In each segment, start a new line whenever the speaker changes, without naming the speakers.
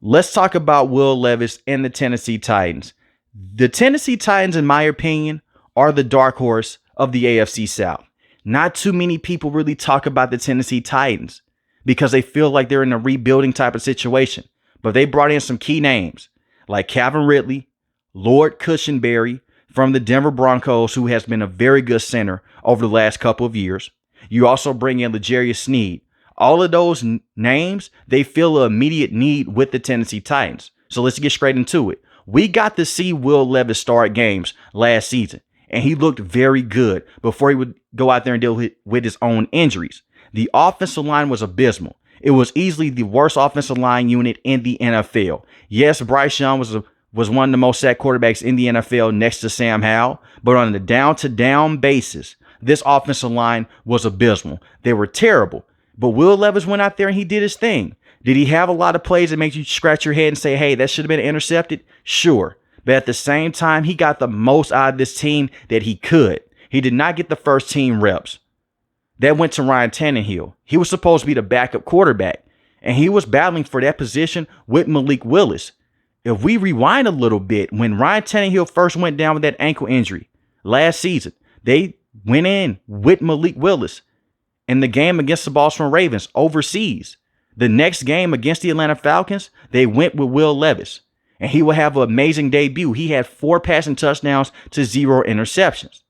Let's talk about Will Levis and the Tennessee Titans. The Tennessee Titans, in my opinion, are the dark horse of the AFC South. Not too many people really talk about the Tennessee Titans because they feel like they're in a rebuilding type of situation. But they brought in some key names like Calvin Ridley, Lord Cushenberry from the Denver Broncos, who has been a very good center over the last couple of years. You also bring in L'Jarius Sneed. All of those names, they feel an immediate need with the Tennessee Titans. So let's get straight into it. We got to see Will Levis start games last season, and he looked very good before he would go out there and deal with his own injuries. The offensive line was abysmal. It was easily the worst offensive line unit in the NFL. Yes, Bryce Young was one of the most sacked quarterbacks in the NFL next to Sam Howell, but on the down-to-down basis, this offensive line was abysmal. They were terrible. But Will Levis went out there and he did his thing. Did he have a lot of plays that make you scratch your head and say, hey, that should have been intercepted? Sure. But at the same time, he got the most out of this team that he could. He did not get the first team reps. That went to Ryan Tannehill. He was supposed to be the backup quarterback, and he was battling for that position with Malik Willis. If we rewind a little bit, when Ryan Tannehill first went down with that ankle injury last season, they went in with Malik Willis. In the game against the Baltimore Ravens overseas, the next game against the Atlanta Falcons, they went with Will Levis, and he will have an amazing debut. He had 4 passing touchdowns to 0 interceptions.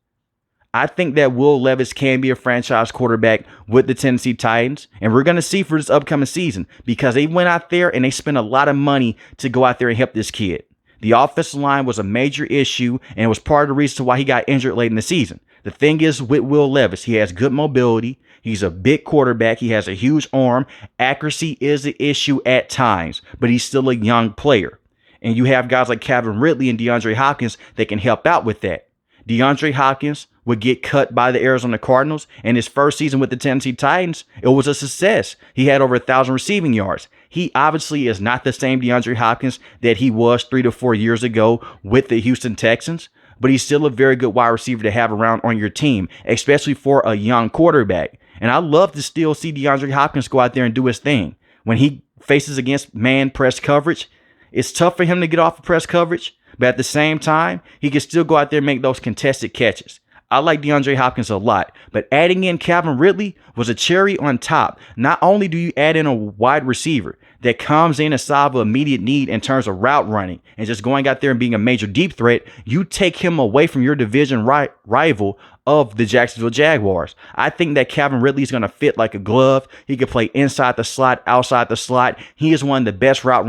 I think that Will Levis can be a franchise quarterback with the Tennessee Titans, and we're going to see for this upcoming season because they went out there and they spent a lot of money to go out there and help this kid. The offensive line was a major issue, and it was part of the reason why he got injured late in the season. The thing is with Will Levis, he has good mobility. He's a big quarterback. He has a huge arm. Accuracy is an issue at times, but he's still a young player. And you have guys like Calvin Ridley and DeAndre Hopkins that can help out with that. DeAndre Hopkins would get cut by the Arizona Cardinals, and his first season with the Tennessee Titans, it was a success. He had over 1,000 receiving yards. He obviously is not the same DeAndre Hopkins that he was 3 to 4 years ago with the Houston Texans, but he's still a very good wide receiver to have around on your team, especially for a young quarterback. And I love to still see DeAndre Hopkins go out there and do his thing. When he faces against man press coverage, it's tough for him to get off of press coverage, but at the same time, he can still go out there and make those contested catches. I like DeAndre Hopkins a lot, but adding in Calvin Ridley was a cherry on top. Not only do you add in a wide receiver that comes in and solve an immediate need in terms of route running and just going out there and being a major deep threat, you take him away from your division rival of the Jacksonville Jaguars. I think that Calvin Ridley is going to fit like a glove. He can play inside the slot, outside the slot. He is one of the best route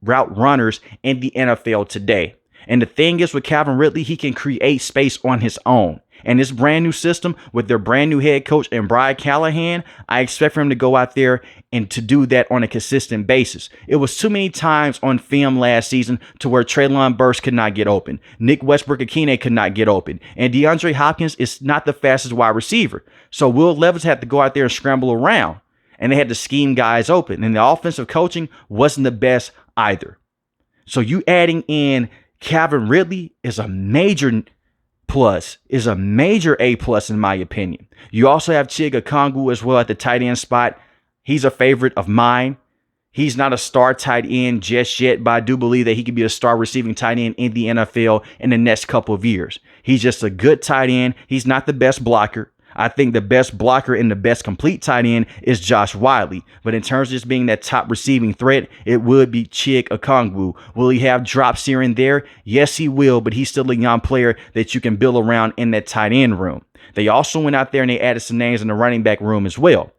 runners in the NFL today. And the thing is with Calvin Ridley, he can create space on his own. And this brand new system with their brand new head coach and Brian Callahan, I expect for him to go out there and to do that on a consistent basis. It was too many times on film last season to where Treylon Burks could not get open. Nick Westbrook-Akine could not get open. And DeAndre Hopkins is not the fastest wide receiver. So Will Levis had to go out there and scramble around. And they had to scheme guys open. And the offensive coaching wasn't the best either. So you adding in Calvin Ridley is a major plus, is a major A plus in my opinion. You also have Chig Okongwu as well at the tight end spot. He's a favorite of mine. He's not a star tight end just yet, but I do believe that he could be a star receiving tight end in the NFL in the next couple of years. He's just a good tight end. He's not the best blocker. I think the best blocker and the best complete tight end is Josh Wiley. But in terms of just being that top receiving threat, it would be Chig Okongwu. Will he have drops here and there? Yes, he will, but he's still a young player that you can build around in that tight end room. They also went out there and they added some names in the running back room as well.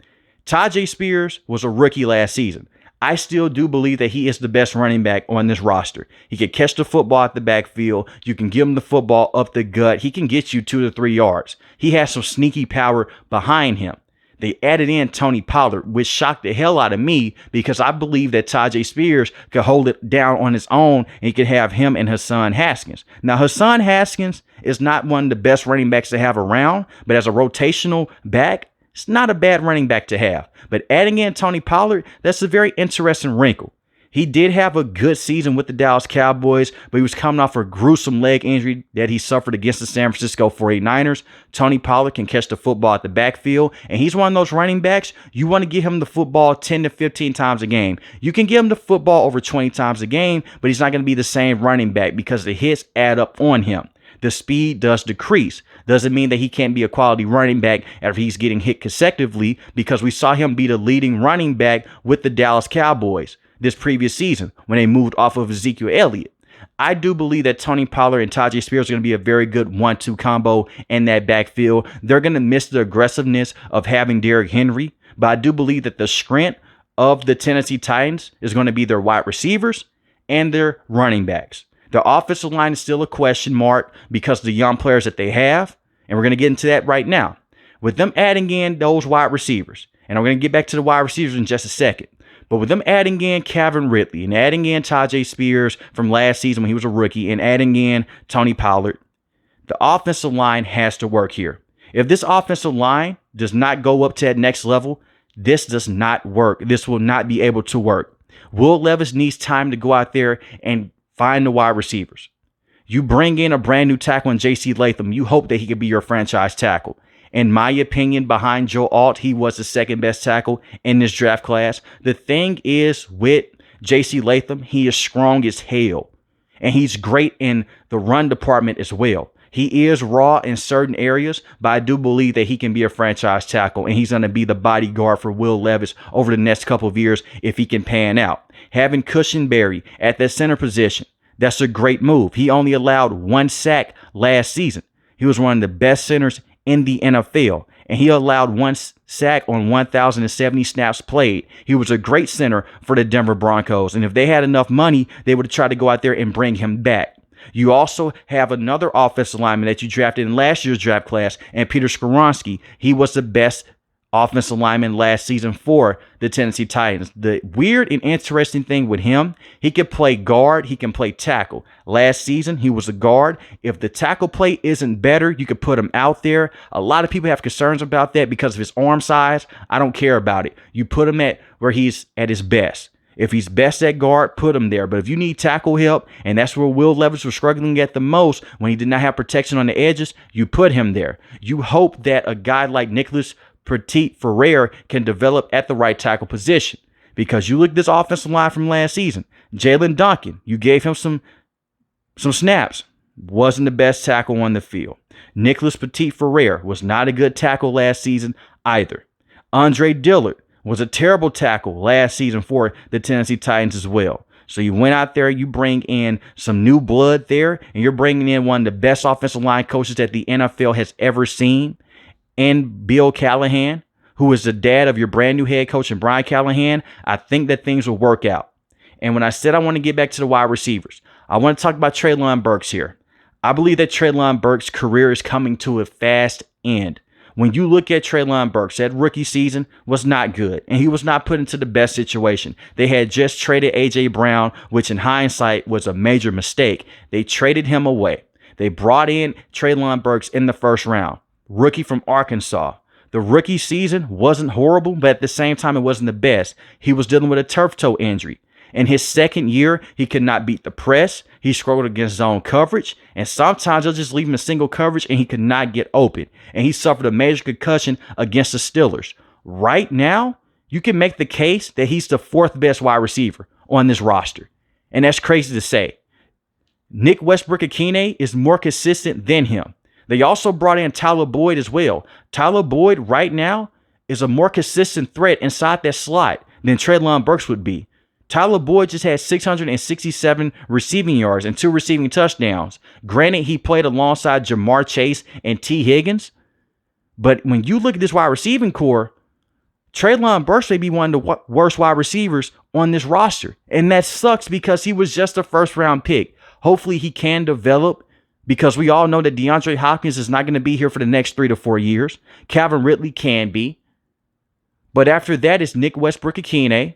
Tyjae Spears was a rookie last season. I still do believe that he is the best running back on this roster. He can catch the football at the backfield. You can give him the football up the gut. He can get you 2 to 3 yards. He has some sneaky power behind him. They added in Tony Pollard, which shocked the hell out of me because I believe that Tyjae Spears could hold it down on his own and he could have him and Hassan Haskins. Now, Hassan Haskins is not one of the best running backs to have around, but as a rotational back, it's not a bad running back to have. But adding in Tony Pollard, that's a very interesting wrinkle. He did have a good season with the Dallas Cowboys, but he was coming off a gruesome leg injury that he suffered against the San Francisco 49ers. Tony Pollard can catch the football at the backfield, and he's one of those running backs. You want to give him the football 10 to 15 times a game. You can give him the football over 20 times a game, but he's not going to be the same running back because the hits add up on him. The speed does decrease. Doesn't mean that he can't be a quality running back after he's getting hit consecutively, because we saw him be the leading running back with the Dallas Cowboys this previous season when they moved off of Ezekiel Elliott. I do believe that Tony Pollard and Tajay Spears are going to be a very good 1-2 combo in that backfield. They're going to miss the aggressiveness of having Derrick Henry, but I do believe that the strength of the Tennessee Titans is going to be their wide receivers and their running backs. The offensive line is still a question mark because of the young players that they have, and we're going to get into that right now. With them adding in those wide receivers, and I'm going to get back to the wide receivers in just a second, but with them adding in Calvin Ridley and adding in Tajay Spears from last season when he was a rookie and adding in Tony Pollard, the offensive line has to work here. If this offensive line does not go up to that next level, this does not work. This will not be able to work. Will Levis needs time to go out there and find the wide receivers. You bring in a brand new tackle in J.C. Latham, you hope that he could be your franchise tackle. In my opinion, behind Joe Alt, he was the second best tackle in this draft class. The thing is with J.C. Latham, he is strong as hell. And he's great in the run department as well. He is raw in certain areas, but I do believe that he can be a franchise tackle, and he's going to be the bodyguard for Will Levis over the next couple of years if he can pan out. Having Cushenberry at that center position, that's a great move. He only allowed 1 sack last season. He was one of the best centers in the NFL, and he allowed 1 sack on 1,070 snaps played. He was a great center for the Denver Broncos, and if they had enough money, they would try to go out there and bring him back. You also have another offensive lineman that you drafted in last year's draft class, and Peter Skoronski. He was the best offensive lineman last season for the Tennessee Titans. The weird and interesting thing with him, he can play guard, he can play tackle. Last season, he was a guard. If the tackle play isn't better, you could put him out there. A lot of people have concerns about that because of his arm size. I don't care about it. You put him at where he's at his best. If he's best at guard, put him there. But if you need tackle help, and that's where Will Levis was struggling at the most when he did not have protection on the edges, you put him there. You hope that a guy like Nicholas Petit-Ferrer can develop at the right tackle position. Because you look at this offensive line from last season, Jalen Duncan, you gave him some snaps. Wasn't the best tackle on the field. Nicholas Petit-Ferrer was not a good tackle last season either. Andre Dillard was a terrible tackle last season for the Tennessee Titans as well. So you went out there, you bring in some new blood there, and you're bringing in one of the best offensive line coaches that the NFL has ever seen, and Bill Callahan, who is the dad of your brand new head coach, and Brian Callahan. I think that things will work out. And when I said I want to get back to the wide receivers, I want to talk about Treylon Burks here. I believe that Treylon Burks' career is coming to a fast end. When you look at Treylon Burks, that rookie season was not good, and he was not put into the best situation. They had just traded A.J. Brown, which in hindsight was a major mistake. They traded him away. They brought in Treylon Burks in the first round, rookie from Arkansas. The rookie season wasn't horrible, but at the same time, it wasn't the best. He was dealing with a turf toe injury. In his second year, he could not beat the press. He struggled against zone coverage. And sometimes they'll just leave him in single coverage and he could not get open. And he suffered a major concussion against the Steelers. Right now, you can make the case that he's the 4th best wide receiver on this roster. And that's crazy to say. Nick Westbrook-Akine is more consistent than him. They also brought in Tyler Boyd as well. Tyler Boyd right now is a more consistent threat inside that slot than Treylon Burks would be. Tyler Boyd just had 667 receiving yards and 2 receiving touchdowns. Granted, he played alongside Jamar Chase and T. Higgins. But when you look at this wide receiving core, Treylon Burks may be one of the worst wide receivers on this roster. And that sucks because he was just a first-round pick. Hopefully he can develop, because we all know that DeAndre Hopkins is not going to be here for the next 3 to 4 years. Calvin Ridley can be. But after that is Nick Westbrook-Akine.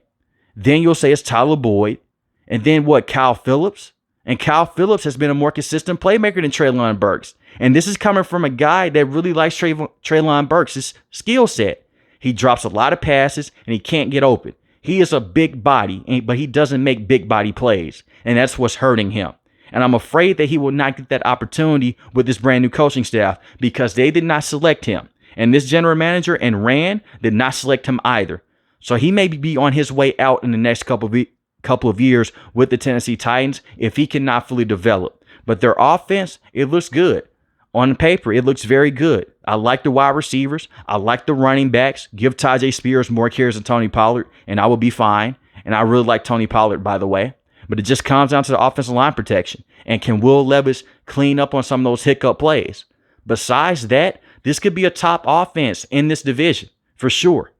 Then you'll say it's Tyler Boyd. And then what? Kyle Phillips. And Kyle Phillips has been a more consistent playmaker than Treylon Burks. And this is coming from a guy that really likes Treylon Burks' skill set. He drops a lot of passes and he can't get open. He is a big body, but he doesn't make big body plays. And that's what's hurting him. And I'm afraid that he will not get that opportunity with this brand new coaching staff because they did not select him. And this general manager and Rand did not select him either. So he may be on his way out in the next couple of years with the Tennessee Titans if he cannot fully develop. But their offense, it looks good. On paper, it looks very good. I like the wide receivers. I like the running backs. Give Tajay Spears more carries than Tony Pollard, and I will be fine. And I really like Tony Pollard, by the way. But it just comes down to the offensive line protection. And can Will Levis clean up on some of those hiccup plays? Besides that, this could be a top offense in this division, for sure.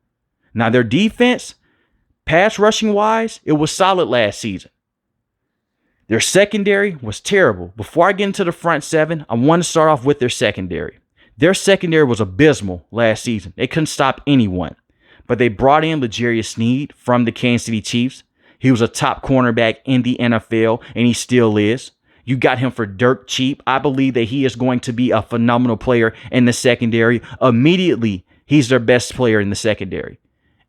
Now, their defense, pass rushing wise, it was solid last season. Their secondary was terrible. Before I get into the front seven, I want to start off with their secondary. Their secondary was abysmal last season. They couldn't stop anyone. But they brought in L'Jarius Sneed from the Kansas City Chiefs. He was a top cornerback in the NFL, and he still is. You got him for dirt cheap. I believe that he is going to be a phenomenal player in the secondary. Immediately, he's their best player in the secondary.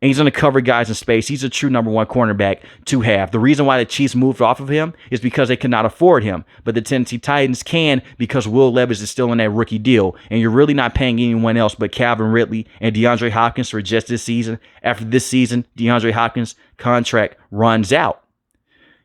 And he's going to cover guys in space. He's a true number one cornerback to have. The reason why the Chiefs moved off of him is because they could not afford him. But the Tennessee Titans can because Will Levis is still in that rookie deal. And you're really not paying anyone else but Calvin Ridley and DeAndre Hopkins for just this season. After this season, DeAndre Hopkins' contract runs out.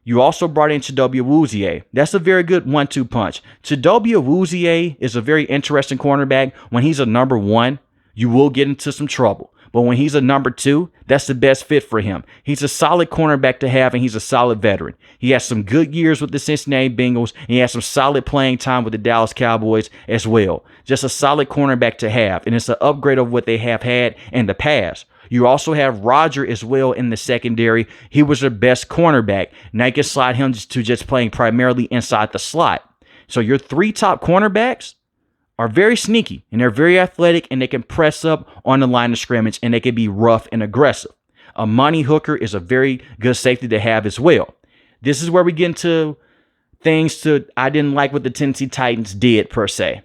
You also brought in Chidobe Awuzie. That's a very good 1-2 punch. Chidobe Awuzie is a very interesting cornerback. When he's a number one, you will get into some trouble. But when he's a number two, that's the best fit for him. He's a solid cornerback to have, and he's a solid veteran. He has some good years with the Cincinnati Bengals, and he has some solid playing time with the Dallas Cowboys as well. Just a solid cornerback to have, and it's an upgrade of what they have had in the past. You also have Roger as well in the secondary. He was their best cornerback. Now you can slide him to just playing primarily inside the slot. So your three top cornerbacks are very sneaky, and they're very athletic, and they can press up on the line of scrimmage, and they can be rough and aggressive. Amani Hooker is a very good safety to have as well. This is where we get into things I didn't like what the Tennessee Titans did, per se.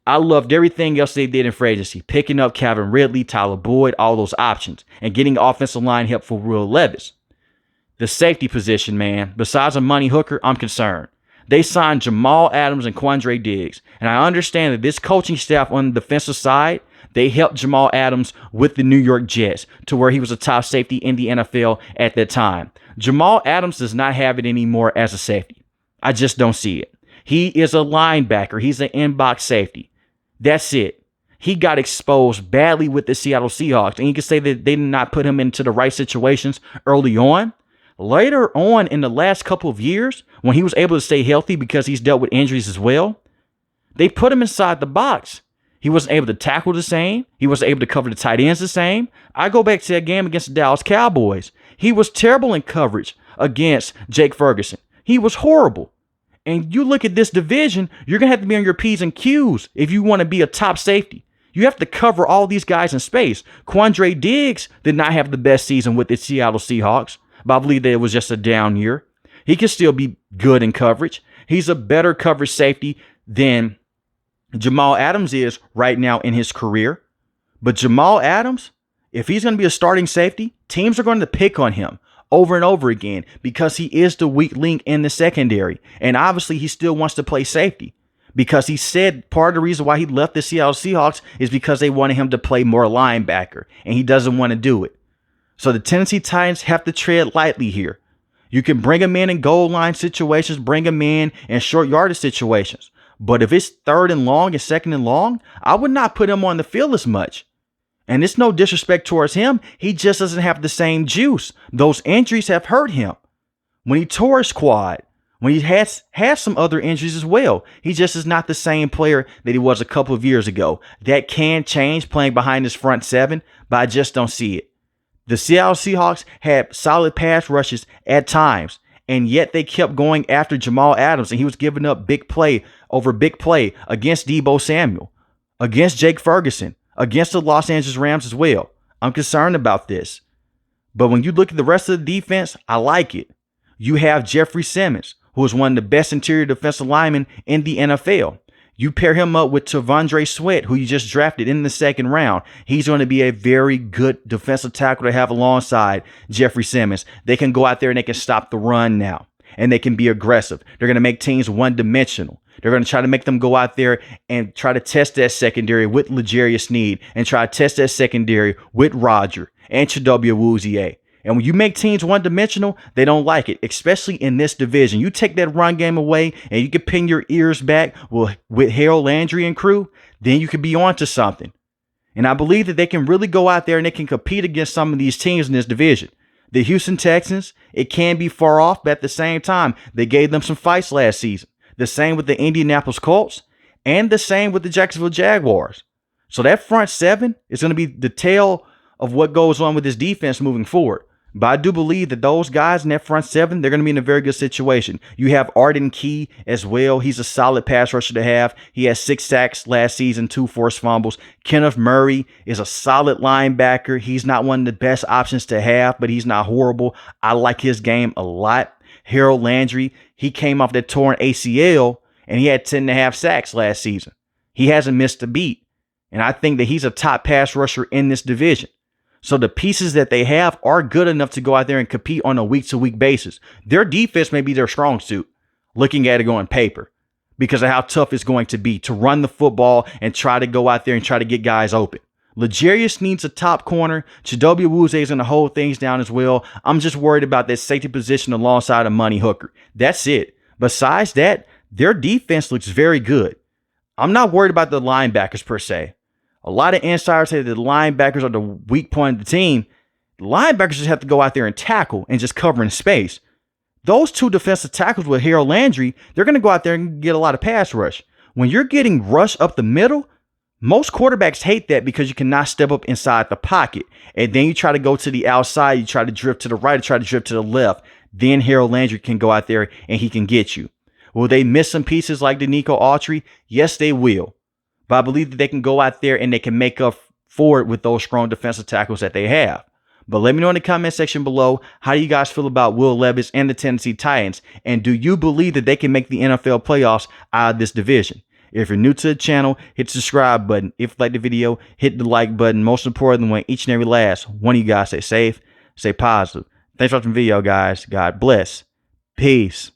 I loved everything else they did in free agency, picking up Calvin Ridley, Tyler Boyd, all those options, and getting offensive line help for Will Levis. The safety position, man, besides Amani Hooker, I'm concerned. They signed Jamal Adams and Quandre Diggs. And I understand that this coaching staff on the defensive side, they helped Jamal Adams with the New York Jets to where he was a top safety in the NFL at that time. Jamal Adams does not have it anymore as a safety. I just don't see it. He is a linebacker. He's an in-box safety. That's it. He got exposed badly with the Seattle Seahawks. And you can say that they did not put him into the right situations early on. Later on in the last couple of years, when he was able to stay healthy because he's dealt with injuries as well, they put him inside the box. He wasn't able to tackle the same. He wasn't able to cover the tight ends the same. I go back to that game against the Dallas Cowboys. He was terrible in coverage against Jake Ferguson. He was horrible. And you look at this division, you're going to have to be on your P's and Q's if you want to be a top safety. You have to cover all these guys in space. Quandre Diggs did not have the best season with the Seattle Seahawks, but I believe that it was just a down year. He can still be good in coverage. He's a better coverage safety than Jamal Adams is right now in his career. But Jamal Adams, if he's going to be a starting safety, teams are going to pick on him over and over again because he is the weak link in the secondary. And obviously he still wants to play safety because he said part of the reason why he left the Seattle Seahawks is because they wanted him to play more linebacker, and he doesn't want to do it. So the Tennessee Titans have to tread lightly here. You can bring him in goal line situations, bring him in short yardage situations. But if it's third and long and second and long, I would not put him on the field as much. And it's no disrespect towards him. He just doesn't have the same juice. Those injuries have hurt him. When he tore his quad, when he has some other injuries as well, he just is not the same player that he was a couple of years ago. That can change playing behind his front seven, but I just don't see it. The Seattle Seahawks had solid pass rushes at times, and yet they kept going after Jamal Adams, and he was giving up big play over big play against Deebo Samuel, against Jake Ferguson, against the Los Angeles Rams as well. I'm concerned about this. But when you look at the rest of the defense, I like it. You have Jeffrey Simmons, who is one of the best interior defensive linemen in the NFL. You pair him up with Tavondre Sweat, who you just drafted in the second round. He's going to be a very good defensive tackle to have alongside Jeffrey Simmons. They can go out there and they can stop the run now, and they can be aggressive. They're going to make teams one-dimensional. They're going to try to make them go out there and try to test that secondary with L'Jarius Sneed and try to test that secondary with Roger and Chidobe Awuzie. And when you make teams one-dimensional, they don't like it, especially in this division. You take that run game away and you can pin your ears back with Harold Landry and crew, then you could be on to something. And I believe that they can really go out there and they can compete against some of these teams in this division. The Houston Texans, it can be far off, but at the same time, they gave them some fights last season. The same with the Indianapolis Colts and the same with the Jacksonville Jaguars. So that front seven is going to be the tail of what goes on with this defense moving forward. But I do believe that those guys in that front seven, they're going to be in a very good situation. You have Arden Key as well. He's a solid pass rusher to have. He has 6 sacks last season, 2 forced fumbles. Kenneth Murray is a solid linebacker. He's not one of the best options to have, but he's not horrible. I like his game a lot. Harold Landry, he came off that torn ACL, and he had 10.5 sacks last season. He hasn't missed a beat. And I think that he's a top pass rusher in this division. So the pieces that they have are good enough to go out there and compete on a week-to-week basis. Their defense may be their strong suit, looking at it on paper, because of how tough it's going to be to run the football and try to go out there and try to get guys open. L'Jarius needs a top corner. Chidobe Awuzie is going to hold things down as well. I'm just worried about that safety position alongside of Money Hooker. That's it. Besides that, their defense looks very good. I'm not worried about the linebackers per se. A lot of insiders say that the linebackers are the weak point of the team. The linebackers just have to go out there and tackle and just cover in space. Those 2 defensive tackles with Harold Landry, they're going to go out there and get a lot of pass rush. When you're getting rushed up the middle, most quarterbacks hate that because you cannot step up inside the pocket. And then you try to go to the outside, you try to drift to the right, try to drift to the left. Then Harold Landry can go out there and he can get you. Will they miss some pieces like Denico Autry? Yes, they will. But I believe that they can go out there and they can make up for it with those strong defensive tackles that they have. But let me know in the comment section below, how do you guys feel about Will Levis and the Tennessee Titans? And do you believe that they can make the NFL playoffs out of this division? If you're new to the channel, hit the subscribe button. If you like the video, hit the like button. Most importantly, want each and every last one of you guys stay safe, stay positive. Thanks for watching the video, guys. God bless. Peace.